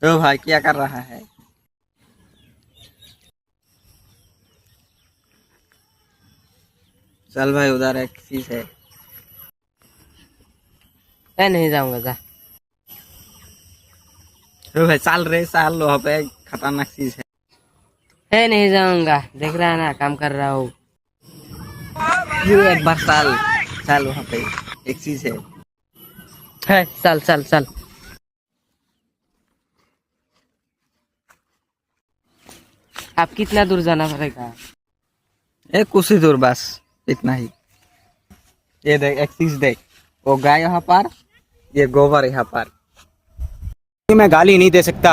तो भाई क्या कर रहा है? चल भाई उधर एक चीज है। मैं नहीं जाऊंगा जा। तो भाई चल रे चल, वहाँ पे खतरनाक चीज है। मैं नहीं जाऊंगा, देख रहा है ना काम कर रहा हूँ। तू एक बार चल, चल वहाँ पे एक चीज है। है, चल चल चल। आप कितना दूर जाना पड़ेगा? एक कुछ ही दूर बस, इतना ही। ये देख एक चीज देख, वो गाय यहाँ पर, ये गोबर यहाँ पर। मैं गाली नहीं दे सकता।